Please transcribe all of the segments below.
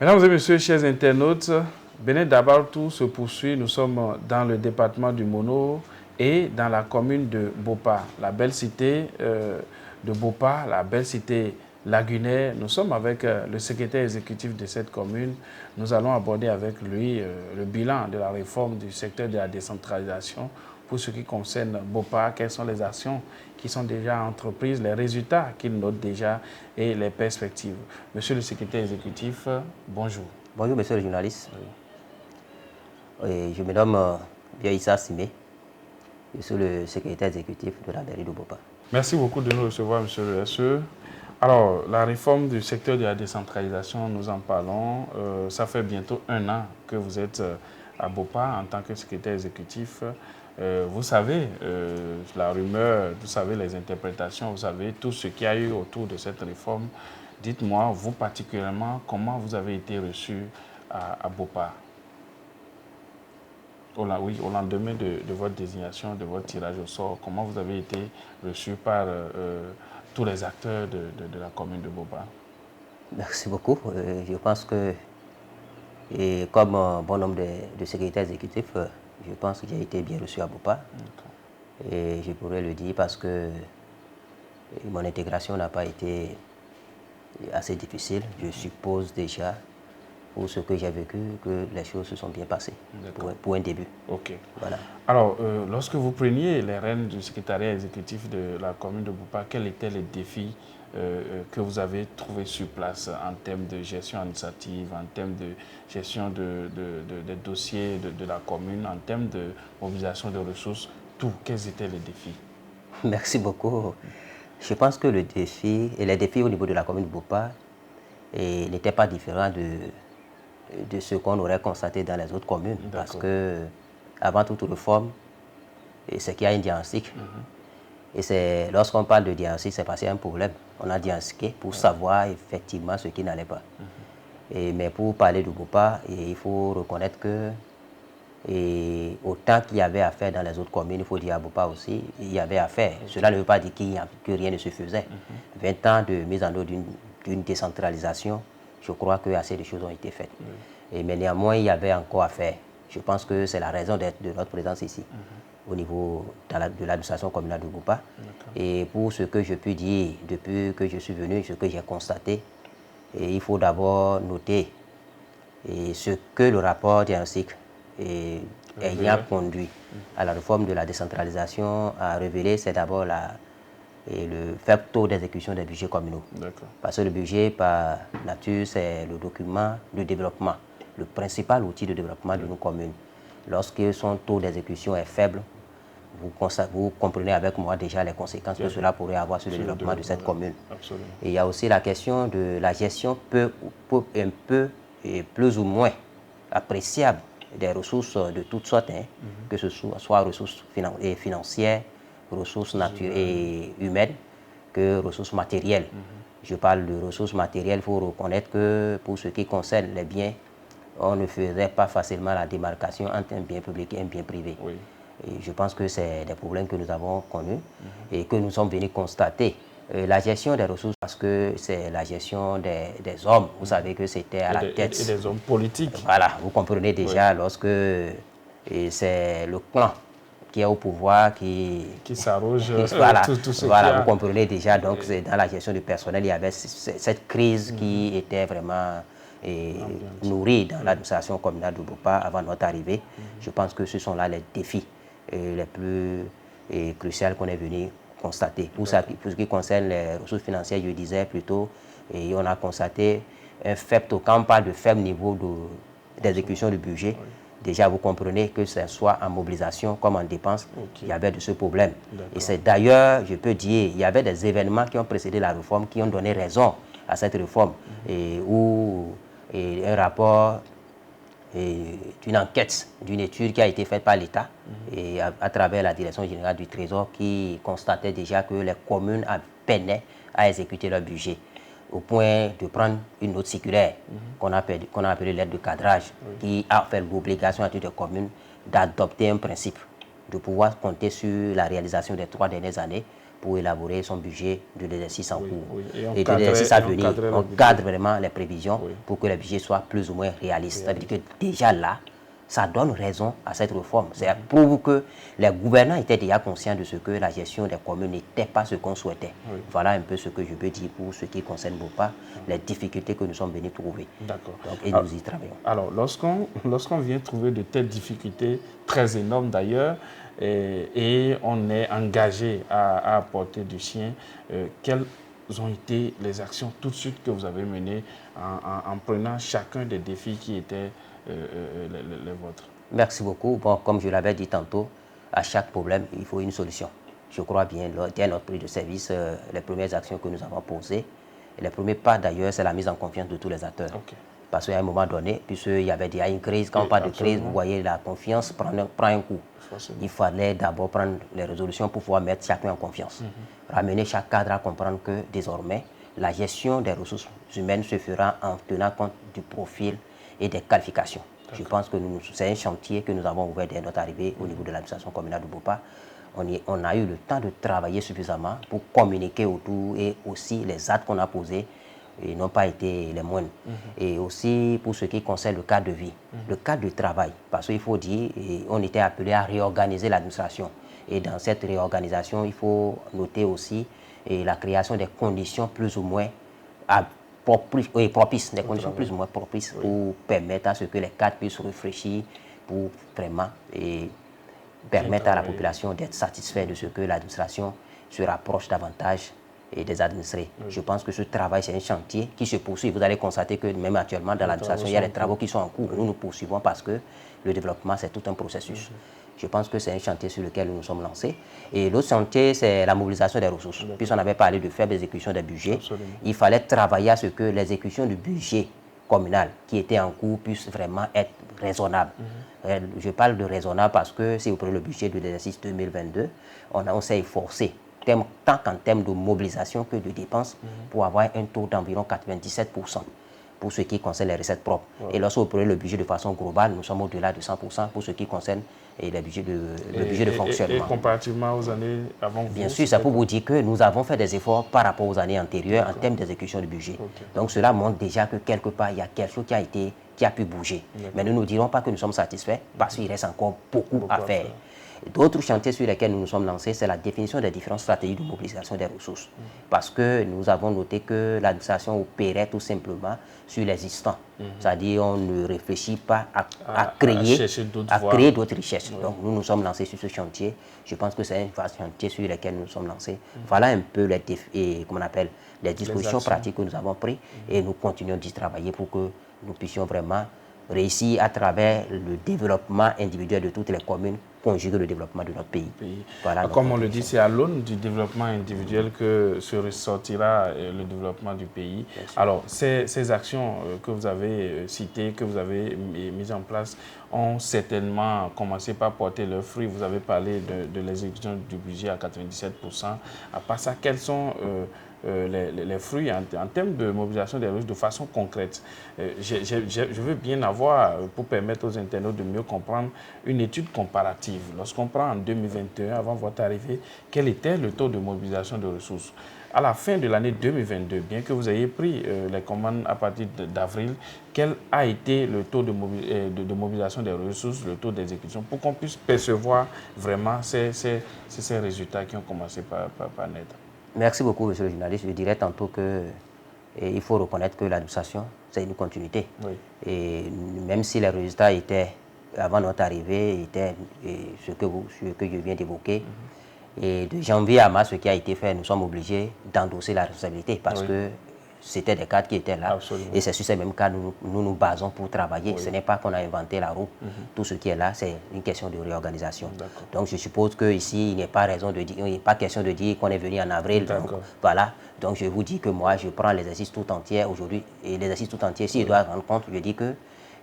Mesdames et messieurs, chers internautes, Bénin Dabartou se poursuit. Nous sommes dans le département du Mono et dans la commune de Bopa, la belle cité de Bopa, la belle cité lagunaire. Nous sommes avec le secrétaire exécutif de cette commune. Nous allons aborder avec lui le bilan de la réforme du secteur de la décentralisation pour ce qui concerne Bopa. Quelles sont les actions qui sont déjà entreprises, les résultats qu'il note déjà et les perspectives. Monsieur le secrétaire exécutif, bonjour. Bonjour, monsieur le journaliste. Oui. Je me nomme Issa Simé. Je suis le secrétaire exécutif de la mairie de Bopa. Merci beaucoup de nous recevoir, monsieur le SE. Alors, la réforme du secteur de la décentralisation, nous en parlons. Ça fait bientôt 1 an que vous êtes à Bopa en tant que secrétaire exécutif. Vous savez la rumeur, vous savez les interprétations, vous savez tout ce qu'il y a eu autour de cette réforme. Dites-moi, vous particulièrement, comment vous avez été reçu à Bopa au lendemain de votre désignation, de votre tirage au sort, comment vous avez été reçu par tous les acteurs de la commune de Bopa? Merci beaucoup. Je pense que, comme bon nombre de secrétaires exécutifs, je pense que j'ai été bien reçu à Bopa. Et je pourrais le dire parce que mon intégration n'a pas été assez difficile. Je suppose déjà, pour ce que j'ai vécu, que les choses se sont bien passées pour un début. Ok. Voilà. Alors, lorsque vous preniez les rênes du secrétariat exécutif de la commune de Bopa, quels étaient les défis que vous avez trouvés sur place en termes de gestion administrative, en termes de gestion des dossiers de la commune, en termes de mobilisation de ressources, tout, quels étaient les défis? Merci beaucoup. Je pense que les défis au niveau de la commune de Bopa n'étaient pas différents de ce qu'on aurait constaté dans les autres communes. Parce que, avant toute réforme, c'est qu'il y a un diagnostic. Et c'est lorsqu'on parle de diagnostic, c'est parce qu'il y a un problème. On a diagnostiqué pour savoir effectivement ce qui n'allait pas. Mais pour parler de Bopa, il faut reconnaître que autant qu'il y avait à faire dans les autres communes, il faut dire à Bopa aussi, il y avait à faire. Cela ne veut pas dire que rien ne se faisait. 20 ans de mise en œuvre d'une décentralisation, je crois que assez de choses ont été faites. Mais néanmoins, il y avait encore à faire. Je pense que c'est la raison d'être de notre présence ici, au niveau de l'administration communale de Bopa. Et pour ce que je peux dire, depuis que je suis venu, ce que j'ai constaté, il faut d'abord noter ce que le rapport diagnostique ayant conduit à la réforme de la décentralisation a révélé, c'est d'abord le faible taux d'exécution des budgets communaux. Parce que le budget, par nature, c'est le document de développement, le principal outil de développement de nos communes. Lorsque son taux d'exécution est faible, vous comprenez avec moi déjà les conséquences que cela pourrait avoir sur le développement de cette commune. Absolument. Et il y a aussi la question de la gestion un peu et plus ou moins appréciable des ressources de toutes sortes, que ce soit ressources financières, ressources naturelles et humaines, que ressources matérielles. Je parle de ressources matérielles, il faut reconnaître que pour ce qui concerne les biens, on ne faisait pas facilement la démarcation entre un bien public et un bien privé. Et je pense que c'est des problèmes que nous avons connus et que nous sommes venus constater. La gestion des ressources, parce que c'est la gestion des hommes. Vous savez que c'était à la tête. Et des hommes politiques. Voilà, vous comprenez déjà lorsque c'est le clan qui est au pouvoir qui s'arroge voilà, tout ce voilà, vous comprenez déjà. Donc, dans la gestion du personnel, il y avait cette crise qui était vraiment nourrie dans l'administration communale de Bopa avant notre arrivée. Je pense que ce sont là les défis les plus cruciaux qu'on est venu constater. Pour ce qui concerne les ressources financières, je disais plutôt, on a constaté un faible taux. Quand on parle de faible niveau d'exécution du budget, déjà vous comprenez que ce soit en mobilisation comme en dépenses, il y avait de ce problème. Et c'est d'ailleurs, je peux dire, il y avait des événements qui ont précédé la réforme, qui ont donné raison à cette réforme, où un rapport d'une enquête, d'une étude qui a été faite par l'État et à travers la Direction générale du Trésor qui constatait déjà que les communes peinaient à exécuter leur budget au point de prendre une autre circulaire qu'on a appelée l'aide de cadrage qui a fait l'obligation à toutes les communes d'adopter un principe, de pouvoir compter sur la réalisation des 3 dernières années pour élaborer son budget de l'exercice en cours. Oui. Et de l'exercice à venir, on cadre vraiment les prévisions Oui. pour que le budget soit plus ou moins réaliste. C'est-à-dire que déjà là, ça donne raison à cette réforme. Ça prouve que les gouvernants étaient déjà conscients de ce que la gestion des communes n'était pas ce qu'on souhaitait. Oui. Voilà un peu ce que je peux dire pour ce qui concerne BOPA, les difficultés que nous sommes venus trouver. D'accord. Et nous y travaillons. Alors, lorsqu'on vient trouver de telles difficultés, très énormes d'ailleurs, et on est engagé à apporter du sien, quelles ont été les actions tout de suite que vous avez menées en prenant chacun des défis qui étaient les vôtres? Merci beaucoup. Bon, comme je l'avais dit tantôt, à chaque problème, il faut une solution. Je crois bien, dès notre prise de service, les premières actions que nous avons posées, et les premiers pas d'ailleurs, c'est la mise en confiance de tous les acteurs. Okay. Parce qu'à un moment donné, puisqu'il y avait déjà une crise, quand on parle de crise, vous voyez, la confiance prend un coup. Il fallait d'abord prendre les résolutions pour pouvoir mettre chacun en confiance. Ramener chaque cadre à comprendre que désormais, la gestion des ressources humaines se fera en tenant compte du profil et des qualifications. Je pense que c'est un chantier que nous avons ouvert dès notre arrivée au niveau de l'administration communale de BOPA. On a eu le temps de travailler suffisamment pour communiquer autour, et aussi les actes qu'on a posés n'ont pas été les moindres. Et aussi pour ce qui concerne le cadre de vie, le cadre de travail, parce qu'il faut dire, on était appelé à réorganiser l'administration. Et dans cette réorganisation, il faut noter aussi la création des conditions plus ou moins propices, des conditions plus ou moins propices pour permettre à ce que les cadres puissent réfléchir pour vraiment permettre à la population d'être satisfait de ce que l'administration se rapproche davantage des administrés. Je pense que ce travail, c'est un chantier qui se poursuit. Vous allez constater que même actuellement dans l'administration, il y a des travaux qui sont en cours. Nous poursuivons parce que le développement, c'est tout un processus. Je pense que c'est un chantier sur lequel nous nous sommes lancés. Et l'autre chantier, c'est la mobilisation des ressources. Puisqu'on avait parlé de faible exécution des budgets, il fallait travailler à ce que l'exécution du budget communal qui était en cours puisse vraiment être raisonnable. Je parle de raisonnable parce que si vous prenez le budget de l'exercice 2022, on s'est efforcé, tant qu'en termes de mobilisation que de dépenses, pour avoir un taux d'environ 97% pour ce qui concerne les recettes propres. Et lorsque vous prenez le budget de façon globale, nous sommes au-delà de 100% pour ce qui concerne le budget de fonctionnement. Et comparativement aux années avant vous? Bien sûr, c'est pour vous dire que nous avons fait des efforts par rapport aux années antérieures en termes d'exécution du budget. Donc cela montre déjà que quelque part, il y a quelque chose qui a pu bouger. Mais nous ne dirons pas que nous sommes satisfaits parce qu'il reste encore beaucoup à faire. D'autres chantiers sur lesquels nous nous sommes lancés, c'est la définition des différentes stratégies de mobilisation des ressources. Parce que nous avons noté que l'administration opérait tout simplement sur l'existant. C'est-à-dire qu'on ne réfléchit pas à créer d'autres richesses. Donc nous nous sommes lancés sur ce chantier. Je pense que c'est un vaste chantier sur lequel nous nous sommes lancés. Voilà un peu les dispositions pratiques que nous avons prises et nous continuons d'y travailler pour que nous puissions vraiment réussir à travers le développement individuel de toutes les communes, conjuguer le développement de notre pays. Voilà, comme on le dit, c'est à l'aune du développement individuel que se ressortira le développement du pays. Alors, ces actions que vous avez citées, que vous avez mises en place, ont certainement commencé par porter leurs fruits. Vous avez parlé de l'exécution du budget à 97%. À part ça, quels sont les fruits en termes de mobilisation des ressources de façon concrète? Je veux bien avoir, pour permettre aux internautes de mieux comprendre, une étude comparative. Lorsqu'on prend en 2021, avant votre arrivée, quel était le taux de mobilisation de ressources? À la fin de l'année 2022, bien que vous ayez pris les commandes à partir d'avril, quel a été le taux de mobilisation des ressources, le taux d'exécution, pour qu'on puisse percevoir vraiment ces résultats qui ont commencé par naître? Merci beaucoup, monsieur le journaliste. Je dirais tantôt qu'il faut reconnaître que l'administration, c'est une continuité. Et même si les résultats étaient, avant notre arrivée, étaient ce que je viens d'évoquer, et de janvier à mars, ce qui a été fait, nous sommes obligés d'endosser la responsabilité parce que c'était des cadres qui étaient là. Absolument. Et c'est sur ces mêmes cadres que nous nous basons pour travailler. Ce n'est pas qu'on a inventé la roue. Tout ce qui est là, c'est une question de réorganisation. Donc je suppose qu'ici, il n'est pas question de dire qu'on est venu en avril. Donc, voilà. Donc je vous dis que moi, je prends l'exercice tout entier aujourd'hui. Et l'exercice tout entier, si je dois rendre compte, je dis que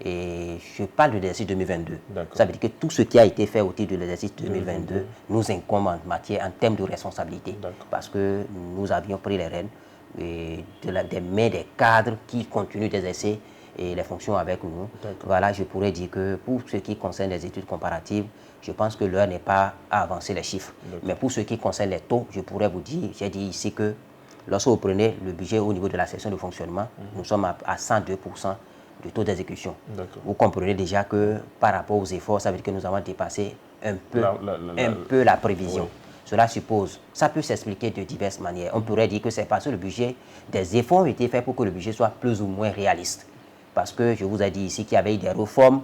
je parle de l'exercice 2022. Ça veut dire que tout ce qui a été fait au titre de l'exercice 2022 nous incombe en termes de responsabilité. Parce que nous avions pris les rênes des mains des cadres qui continuent d'exercer et les fonctions avec nous. Voilà, je pourrais dire que pour ce qui concerne les études comparatives, je pense que l'heure n'est pas à avancer les chiffres. Mais pour ce qui concerne les taux, je pourrais vous dire, j'ai dit ici que lorsque vous prenez le budget au niveau de la section de fonctionnement, nous sommes à 102% de taux d'exécution. Vous comprenez déjà que par rapport aux efforts, ça veut dire que nous avons dépassé un peu la prévision. Oui. Cela suppose, ça peut s'expliquer de diverses manières. On pourrait dire que c'est parce que le budget, des efforts ont été faits pour que le budget soit plus ou moins réaliste. Parce que je vous ai dit ici qu'il y avait eu des réformes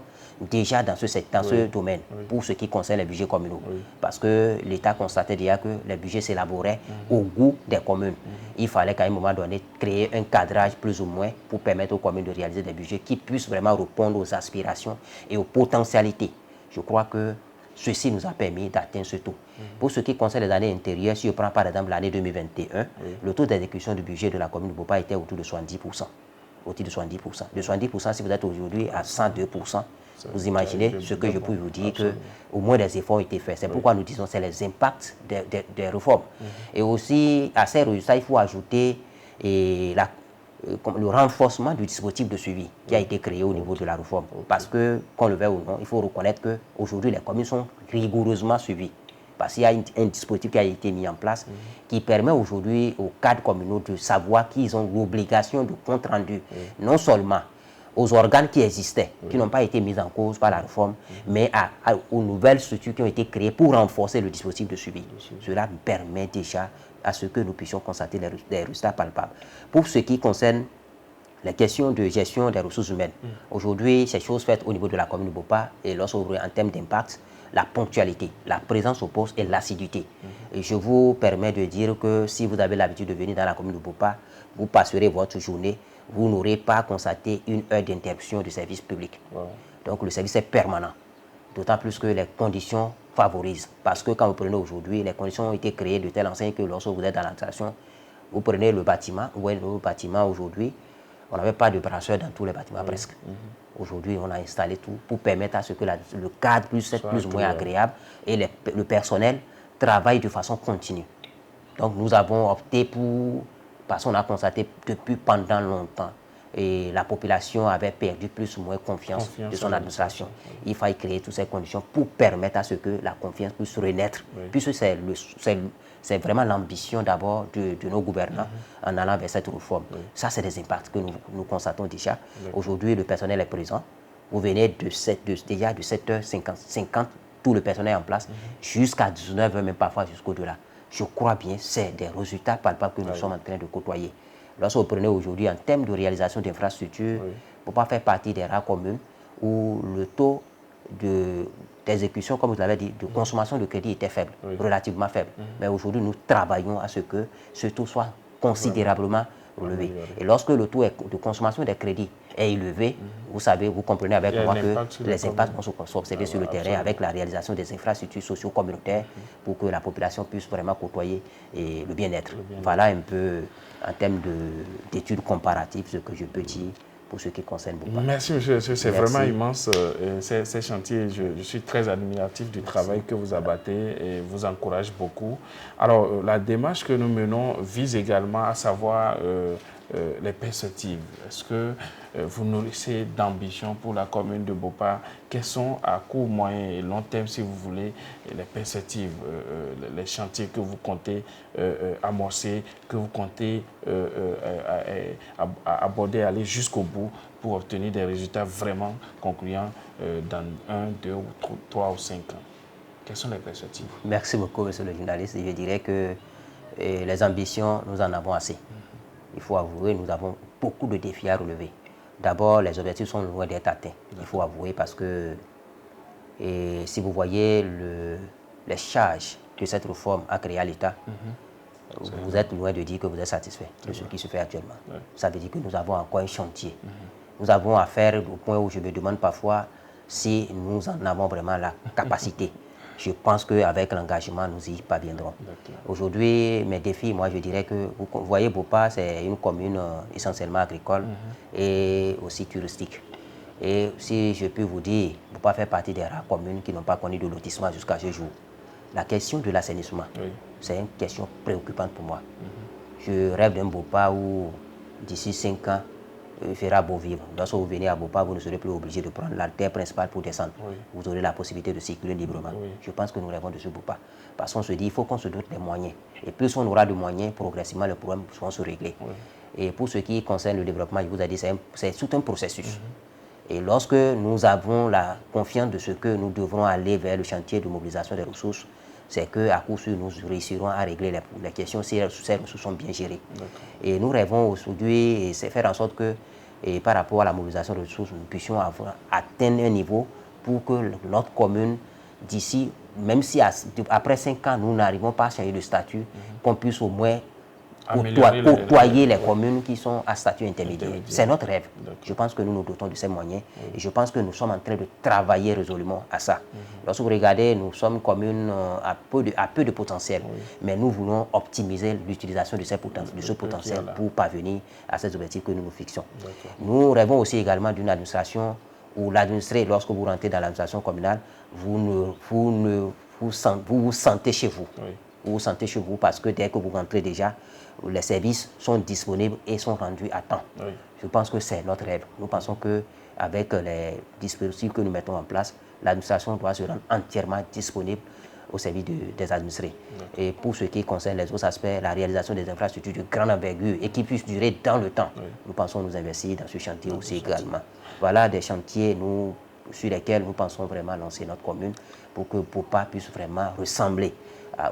déjà dans ce domaine, pour ce qui concerne les budgets communaux. Parce que l'État constatait déjà que les budgets s'élaboraient au goût des communes. Il fallait qu'à un moment donné créer un cadrage plus ou moins pour permettre aux communes de réaliser des budgets qui puissent vraiment répondre aux aspirations et aux potentialités. Je crois que ceci nous a permis d'atteindre ce taux. Pour ce qui concerne les années intérieures, si je prends par exemple l'année 2021, le taux d'exécution du budget de la commune de Bopa était autour de 70%. Autour de 70%. De 70%, si vous êtes aujourd'hui à 102%, vous imaginez ce que je peux vous dire, qu'au moins des efforts ont été faits. C'est pourquoi nous disons que c'est les impacts des réformes. Et aussi, à ces résultats, il faut ajouter le renforcement du dispositif de suivi qui a été créé au niveau de la réforme. Parce que, qu'on le veuille ou non, il faut reconnaître qu'aujourd'hui, les communes sont rigoureusement suivies. Parce qu'il y a un dispositif qui a été mis en place qui permet aujourd'hui aux cadres communaux de savoir qu'ils ont l'obligation de compte rendu, non seulement aux organes qui existaient, qui n'ont pas été mis en cause par la réforme, mais aux nouvelles structures qui ont été créées pour renforcer le dispositif de suivi. Cela permet déjà à ce que nous puissions constater des résultats palpables. Pour ce qui concerne les questions de gestion des ressources humaines, aujourd'hui, ces choses faites au niveau de la commune de Bopa, et lorsqu'on en termes d'impact, la ponctualité, la présence au poste et l'assiduité. Et je vous permets de dire que si vous avez l'habitude de venir dans la commune de Bopa, vous passerez votre journée, vous n'aurez pas constaté une heure d'interruption du service public. Donc le service est permanent. D'autant plus que les conditions favorisent. Parce que quand vous prenez aujourd'hui, les conditions ont été créées de telle enseigne que lorsque vous êtes dans l'administration, vous prenez le bâtiment, aujourd'hui, on n'avait pas de brasseur dans tous les bâtiments presque. Aujourd'hui, on a installé tout pour permettre à ce que le cadre puisse être plus ou moins agréable et le personnel travaille de façon continue. Donc nous avons opté pour, parce qu'on a constaté depuis pendant longtemps, et la population avait perdu plus ou moins confiance de son administration. Il fallait créer toutes ces conditions pour permettre à ce que la confiance puisse renaître, puisque c'est vraiment l'ambition d'abord de nos gouvernants en allant vers cette réforme. Ça, c'est des impacts que nous constatons déjà. Aujourd'hui, le personnel est présent. Vous venez déjà de 7h50, tout le personnel est en place, jusqu'à 19h, même parfois jusqu'au-delà. Je crois bien que c'est des résultats palpables que nous sommes en train de côtoyer. Lorsque vous prenez aujourd'hui en termes de réalisation d'infrastructures, pour ne pas faire partie des rares communes où le taux d'exécution, comme vous l'avez dit, de consommation de crédit était faible, relativement faible. Mais aujourd'hui, nous travaillons à ce que ce taux soit considérablement relevé. Et lorsque le taux de consommation des crédits est élevé, vous savez, vous comprenez avec moi que les impacts vont s'observer sur le terrain avec la réalisation des infrastructures socio-communautaires pour que la population puisse vraiment côtoyer le bien-être. Voilà un peu en termes d'études comparatives ce que je peux dire pour ce qui concerne Bopa. Merci, monsieur. C'est vraiment immense, ces chantiers. Je suis très admiratif du travail que vous abattez et vous encourage beaucoup. Alors, la démarche que nous menons vise également à savoir les perspectives. Est-ce que vous nourrissez d'ambition pour la commune de Bopa? Quels sont à court, moyen et long terme, si vous voulez, les perspectives, les chantiers que vous comptez amorcer, que vous comptez aborder, aller jusqu'au bout pour obtenir des résultats vraiment concluants dans 1, 2, 3 ou 5 ans? Quelles sont les perspectives? Merci beaucoup, monsieur le journaliste. Je dirais que les ambitions, nous en avons assez. Il faut avouer, nous avons beaucoup de défis à relever. D'abord, les objectifs sont loin d'être atteints. Il faut avouer parce que si vous voyez les charges que cette réforme a créées à l'État, vous êtes loin de dire que vous êtes satisfait de ce qui se fait actuellement. Ça veut dire que nous avons encore un chantier. Nous avons à faire au point où je me demande parfois si nous en avons vraiment la capacité. Je pense qu'avec l'engagement, nous y parviendrons. Aujourd'hui, mes défis, moi, je dirais que, vous voyez, Bopa, c'est une commune essentiellement agricole et aussi touristique. Et si je peux vous dire, Bopa fait partie des rares communes qui n'ont pas connu de lotissement jusqu'à ce jour. La question de l'assainissement, c'est une question préoccupante pour moi. Je rêve d'un Bopa où, d'ici 5 ans, il fera beau vivre. Lorsque vous venez à Bopa, vous ne serez plus obligé de prendre l'artère principale pour descendre. Oui. Vous aurez la possibilité de circuler librement. Oui. Je pense que nous rêvons de ce Bopa. Parce qu'on se dit, il faut qu'on se dote des moyens. Et plus on aura de moyens, progressivement, les problèmes vont se régler. Oui. Et pour ce qui concerne le développement, je vous ai dit, c'est tout un processus. Et lorsque nous avons la confiance de ce que nous devrons aller vers le chantier de mobilisation des ressources, c'est qu'à coup sûr, nous réussirons à régler les questions si ces ressources sont bien gérées. Et nous rêvons aujourd'hui, et c'est faire en sorte que, et par rapport à la mobilisation des ressources, nous puissions atteindre un niveau pour que notre commune, d'ici, même si après 5 ans, nous n'arrivons pas à changer de statut, qu'on puisse au moins côtoyer les communes qui sont à statut intermédiaire. C'est notre rêve. Je pense que nous nous dotons de ces moyens et je pense que nous sommes en train de travailler résolument à ça. Lorsque vous regardez, nous sommes une commune à peu de potentiel, mais nous voulons optimiser l'utilisation de ce potentiel pour parvenir à ces objectifs que nous nous fixons. Nous rêvons aussi également d'une administration où l'administré, lorsque vous rentrez dans l'administration communale, vous vous sentez chez vous. Vous vous sentez chez vous parce que dès que vous rentrez déjà, les services sont disponibles et sont rendus à temps. Je pense que c'est notre rêve. Nous pensons qu'avec les dispositifs que nous mettons en place, l'administration doit se rendre entièrement disponible au service des administrés. Et pour ce qui concerne les autres aspects, la réalisation des infrastructures de grande envergure et qui puissent durer dans le temps, nous pensons nous investir dans ce chantier aussi également. Voilà des chantiers sur lesquels nous pensons vraiment lancer notre commune pour que Bopa puisse vraiment ressembler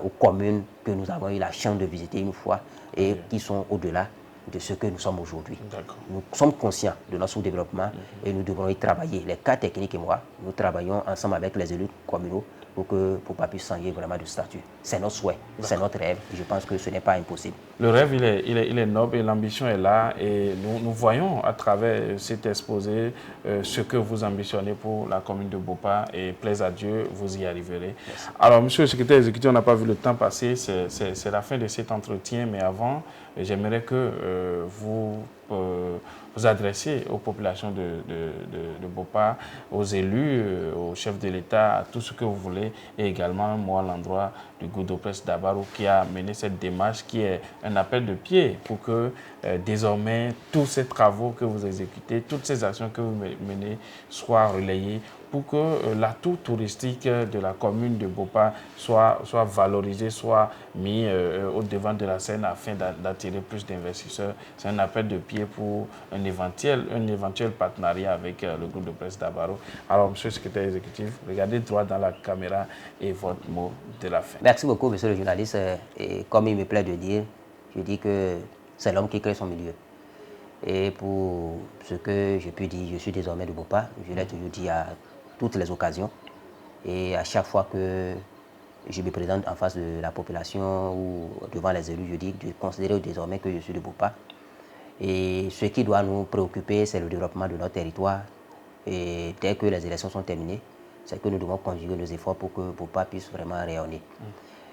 aux communes que nous avons eu la chance de visiter une fois et qui sont au-delà de ce que nous sommes aujourd'hui. Nous sommes conscients de notre sous-développement et nous devrons y travailler. Les cas techniques et moi, nous travaillons ensemble avec les élus communaux pour que Bopa puisse changer vraiment de statut. C'est notre souhait, c'est notre rêve et je pense que ce n'est pas impossible. Le rêve, il est noble et l'ambition est là et nous voyons à travers cet exposé ce que vous ambitionnez pour la commune de Bopa et plaise à Dieu, vous y arriverez. Merci. Alors, monsieur le secrétaire exécutif, on n'a pas vu le temps passer, c'est la fin de cet entretien, mais avant, j'aimerais que vous adressiez aux populations de Bopa, aux élus, aux chefs de l'État, à tout ce que vous voulez, et également, moi, à l'endroit du Goudopres Dabarou qui a mené cette démarche qui est un appel de pied pour que désormais tous ces travaux que vous exécutez, toutes ces actions que vous menez soient relayées pour que l'atout touristique de la commune de Bopa soit valorisé, soit mis au devant de la scène afin d'attirer plus d'investisseurs. C'est un appel de pied pour un éventuel partenariat avec le groupe de presse Dabarou. Alors, monsieur le secrétaire exécutif, regardez droit dans la caméra et votre mot de la fin. Merci beaucoup, monsieur le journaliste. Et comme il me plaît de dire, je dis que c'est l'homme qui crée son milieu. Et pour ce que je peux dire, je suis désormais de Bopa. Je l'ai toujours dit à toutes les occasions. Et à chaque fois que je me présente en face de la population ou devant les élus, je dis de considérer désormais que je suis de Bopa. Et ce qui doit nous préoccuper, c'est le développement de notre territoire. Et dès que les élections sont terminées, c'est que nous devons conjuguer nos efforts pour que Bopa puisse vraiment rayonner.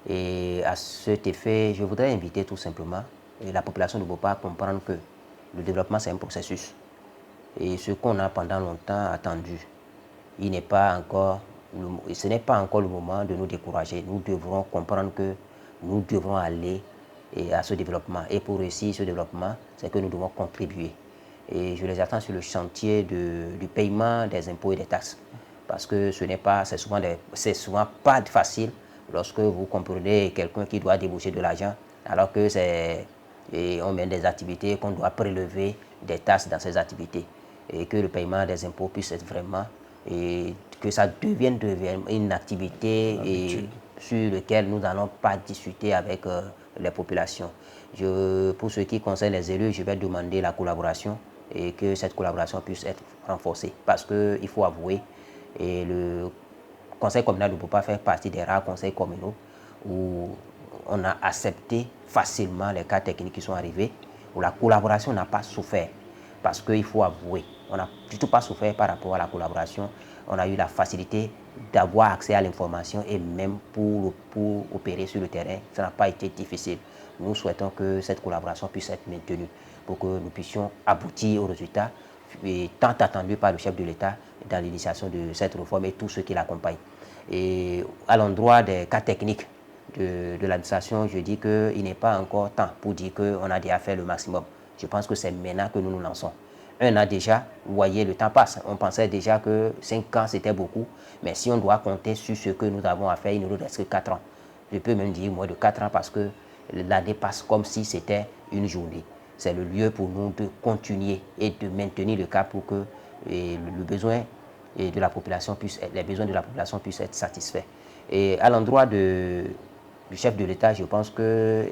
Et à cet effet, je voudrais inviter tout simplement la population de Bopa à comprendre que le développement, c'est un processus. Et ce qu'on a pendant longtemps attendu, ce n'est pas encore le moment de nous décourager. Nous devrons comprendre que nous devrons aller à ce développement. Et pour réussir ce développement, c'est que nous devons contribuer. Et je les attends sur le chantier du paiement des impôts et des taxes. Parce que c'est souvent pas facile lorsque vous comprenez quelqu'un qui doit déboucher de l'argent, alors que on mène des activités qu'on doit prélever des taxes dans ces activités. Et que le paiement des impôts puisse être vraiment, et que ça devienne une activité sur laquelle nous n'allons pas discuter avec les populations. Pour ce qui concerne les élus, je vais demander la collaboration et que cette collaboration puisse être renforcée. Parce qu'il faut avouer, et le conseil communal de Bopa fait partie des rares conseils communaux où on a accepté facilement les cas techniques qui sont arrivés, où la collaboration n'a pas souffert. Parce qu'il faut avouer, on n'a du tout pas souffert par rapport à la collaboration. On a eu la facilité d'avoir accès à l'information et même pour opérer sur le terrain, ça n'a pas été difficile. Nous souhaitons que cette collaboration puisse être maintenue pour que nous puissions aboutir au résultat tant attendu par le chef de l'État dans l'initiation de cette réforme et tous ceux qui l'accompagnent. Et à l'endroit des cas techniques de l'administration, je dis qu'il n'est pas encore temps pour dire qu'on a déjà fait le maximum. Je pense que c'est maintenant que nous nous lançons. 1 an déjà, vous voyez, le temps passe. On pensait déjà que 5 ans, c'était beaucoup. Mais si on doit compter sur ce que nous avons à faire, il nous reste que 4 ans. Je peux même dire moins de 4 ans parce que l'année passe comme si c'était une journée. C'est le lieu pour nous de continuer et de maintenir le cap pour que le besoin de la population puisse, les besoins de la population puissent être satisfaits. Et à l'endroit du chef de l'État, je pense que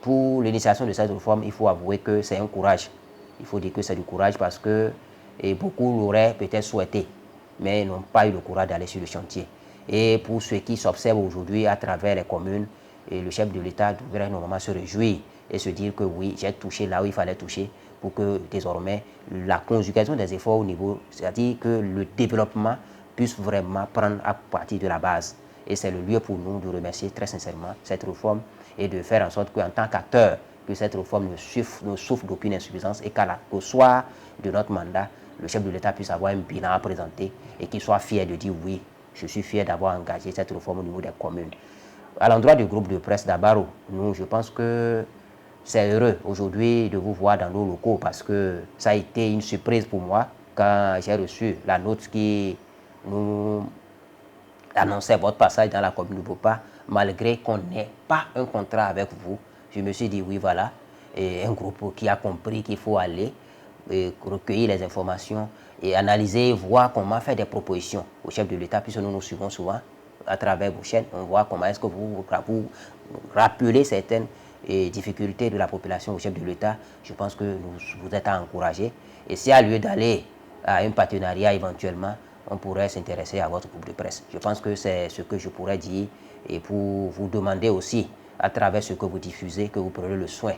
pour l'initiation de cette réforme, il faut avouer que c'est un courage. Il faut dire que c'est du courage parce que beaucoup l'auraient peut-être souhaité, mais n'ont pas eu le courage d'aller sur le chantier. Et pour ceux qui s'observent aujourd'hui à travers les communes, le chef de l'État devrait normalement se réjouir et se dire que oui, j'ai touché là où il fallait toucher pour que désormais la conjugaison des efforts au niveau, c'est-à-dire que le développement puisse vraiment prendre à partir de la base. Et c'est le lieu pour nous de remercier très sincèrement cette réforme et de faire en sorte qu'en tant qu'acteur, que cette réforme ne souffre d'aucune insuffisance et qu'au soir de notre mandat, le chef de l'État puisse avoir un bilan à présenter et qu'il soit fier de dire oui, je suis fier d'avoir engagé cette réforme au niveau des communes. À l'endroit du groupe de presse d'Abaro, nous, je pense que c'est heureux aujourd'hui de vous voir dans nos locaux parce que ça a été une surprise pour moi quand j'ai reçu la note qui nous annonçait votre passage dans la commune de Bopa, malgré qu'on n'ait pas un contrat avec vous. Je me suis dit, oui, voilà, et un groupe qui a compris qu'il faut aller recueillir les informations et analyser, voir comment faire des propositions au chef de l'État, puisque nous nous suivons souvent à travers vos chaînes. On voit comment est-ce que vous rappelez certaines difficultés de la population au chef de l'État. Je pense que vous êtes à encourager. Et s'il y a lieu d'aller à un partenariat éventuellement, on pourrait s'intéresser à votre groupe de presse. Je pense que c'est ce que je pourrais dire et pour vous demander aussi, à travers ce que vous diffusez, que vous prenez le soin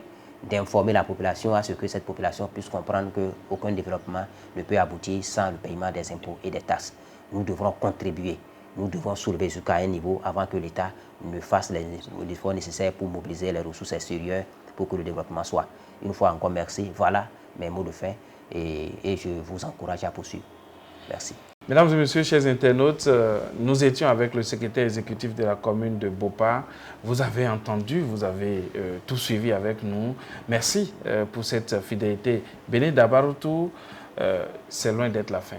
d'informer la population à ce que cette population puisse comprendre qu'aucun développement ne peut aboutir sans le paiement des impôts et des taxes. Nous devrons contribuer, nous devons soulever jusqu'à un niveau avant que l'État ne fasse les efforts nécessaires pour mobiliser les ressources extérieures pour que le développement soit. Une fois encore, merci. Voilà mes mots de fin et je vous encourage à poursuivre. Merci. Mesdames et messieurs, chers internautes, nous étions avec le secrétaire exécutif de la commune de Bopa. Vous avez entendu, vous avez tout suivi avec nous. Merci pour cette fidélité. Béné Dabaroutou, c'est loin d'être la fin.